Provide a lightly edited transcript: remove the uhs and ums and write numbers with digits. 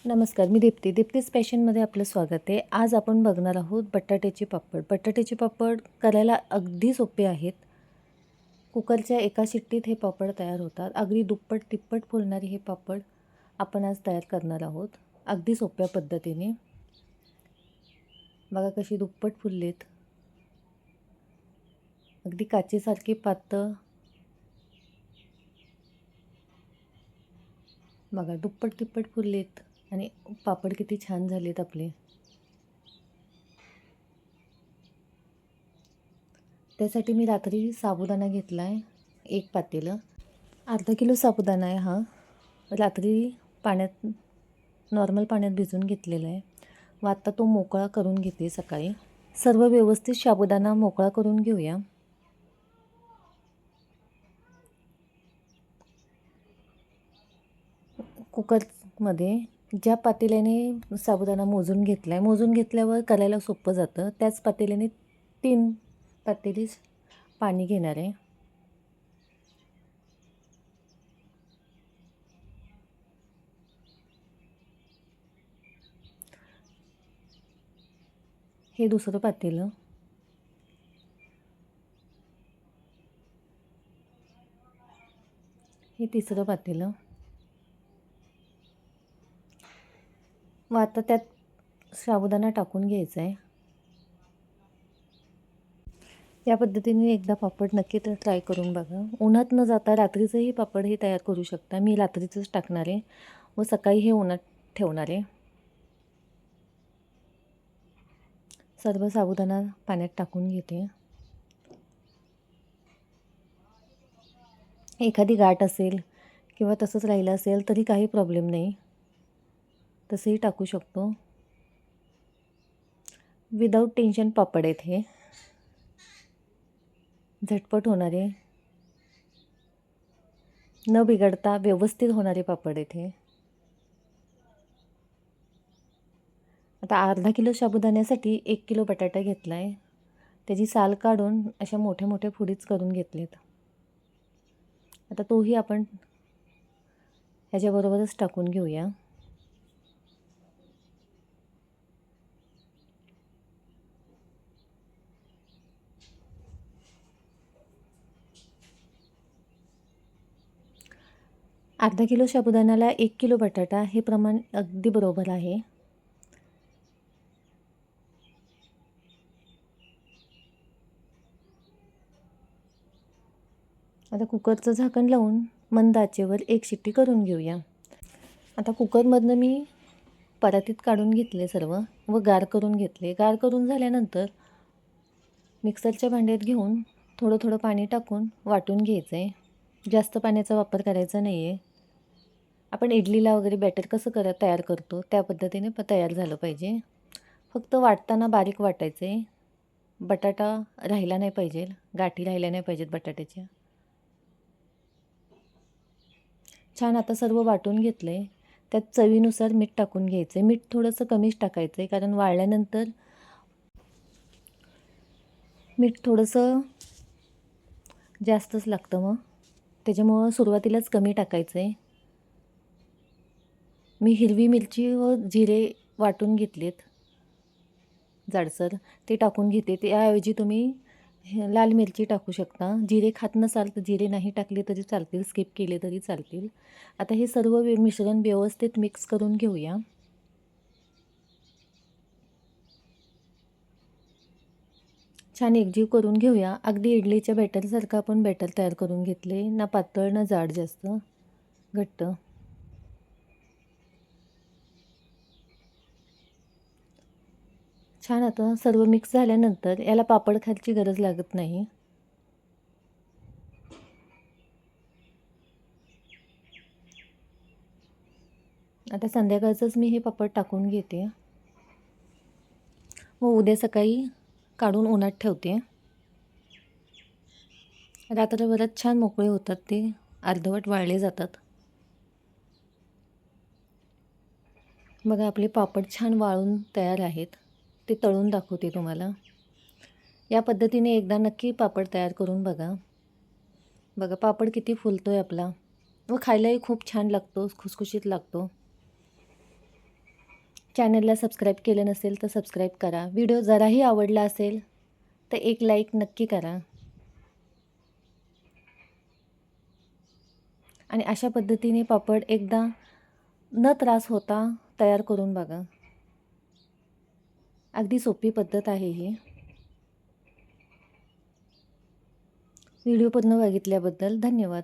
नमस्कार, मी दीप्तीज पॅशनमध्ये आपलं स्वागत आहे. आज आपण बघणार आहोत बटाट्याचे पापड. बटाट्याचे पापड करायला अगदी सोपे आहेत. कुकरच्या एका शिट्टीत हे पापड तयार होतात. अगदी दुप्पट तिप्पट फुलणारे हे पापड आपण आज तयार करणार आहोत, अगदी सोप्या पद्धतीने. बघा कशी दुप्पट फुललेत, अगदी काचेसारखी पातळ. बघा दुप्पट तिप्पट फुललेत आणि पापड किती छान झालेत आपले. त्यासाठी मी रात्री साबुदाणा घेतला आहे, 1 पातेलं. अर्धा किलो साबुदाणा आहे हा. रात्री पाण्यात नॉर्मल पाण्यात भिजवून घेतलेला आहे व आत्ता तो मोकळा करून घेते सकाळी. सर्व व्यवस्थित साबुदाणा मोकळा करून घेऊया. कुकरमध्ये ज्या पातेल्याने साबुदाणा मोजून घेतल्यावर करायला सोपं जातं, त्याच पातेल्याने 3 पातेली पाणी घेणार आहे. हे दुसरं पातेलं. हे तिसरं पातेलं. व आता त्यात साबुदाणा टाकून घ्यायचा आहे. या पद्धतीने एकदा पापड नक्की तर ट्राय करून बघा. उन्हात न जाता रात्रीचंही पापड हे तयार करू शकता. मी रात्रीचंच टाकणार आहे व सकाळी हे उन्हात ठेवणार आहे. सर्व साबुदाणा पाण्यात टाकून घेते. एखादी गाठ असेल किंवा तसंच राहिलं असेल तरी काही प्रॉब्लेम नाही, तसंही टाकू शकतो. विदाऊट टेन्शन पापड आहेत हे, झटपट होणारे, न बिघडता व्यवस्थित होणारे पापड आहेत हे. आता अर्धा किलो साबुदाण्यासाठी 1 किलो बटाटा घेतला आहे. त्याची साल काढून अशा मोठ्या मोठ्या फोडीच करून घेतलेत. आता तोही आपण ह्याच्याबरोबरच टाकून घेऊया. अर्धा किलो साबुदाण्याला 1 किलो बटाटा हे प्रमाण अगदी बरोबर आहे. आता कुकरचं झाकण लावून मंद आचेवर 1 शिट्टी करून घेऊया. आता कुकरमधनं मी परातीत काढून घेतले सर्व व गार करून घेतले. गार करून झाल्यानंतर मिक्सरच्या भांड्यात घेऊन थोडं थोडं पाणी टाकून वाटून घ्यायचं आहे. जास्त पाण्याचा वापर करायचा नाही आहे. आपण इडलीला वगैरे बॅटर कसं तयार करतो त्या पद्धतीने तयार झालं पाहिजे. फक्त वाटताना बारीक वाटायचं आहे. बटाटा राहिला नाही पाहिजे, गाठी राहिल्या नाही पाहिजेत बटाट्याच्या. छान आता सर्व वाटून घेतलं आहे. त्यात चवीनुसार मीठ टाकून घ्यायचं आहे. मीठ थोडंसं कमीच टाकायचं आहे, कारण वाळल्यानंतर मीठ थोडंसं जास्तच लागतं मग, त्याच्यामुळं सुरुवातीलाच कमी टाकायचं आहे. मी हिरवी मिरची व जिरे वाटून घेतलेत जाडसर, ते टाकून घेते. त्याऐवजी तुम्ही लाल मिरची टाकू शकता. जिरे खात नसाल तर जिरे नाही टाकले तरी चालतील, स्किप केले तरी चालतील. आता हे सर्व मिश्रण व्यवस्थित मिक्स करून घेऊया. छान एकजीव करून घेऊया. अगदी इडलीच्या बॅटरसारखं आपण बॅटर तयार करून घेतले, ना पातळ ना जाड, जास्त घट्ट. छान आता सर्व मिक्स झाल्यानंतर याला पापड खायची गरज लागत नाही. आता संध्याकाळचंच मी हे पापड टाकून घेते व उद्या सकाळी काढून उन्हात ठेवते. रात्रभरात छान मोकळे होतात ते, अर्धवट वाळले जातात. बघा आपले पापड छान वाळून तयार आहेत. ते तळून दाखवते तुम्हाला. या पद्धतीने एकदा नक्की पापड तयार करून बघा. बघा पापड किती फुलतो आहे आपला व खायलाही खूप छान लागतो, खुसखुशीत लागतो. चॅनलला सबस्क्राईब केलं नसेल तर सबस्क्राईब करा. व्हिडिओ जराही आवडला असेल तर एक लाईक नक्की करा. आणि अशा पद्धतीने पापड एकदा न त्रास होता तयार करून बघा. अगदी सोपी पद्धत आहे ही. व्हिडिओ पूर्ण बघितल्याबद्दल धन्यवाद.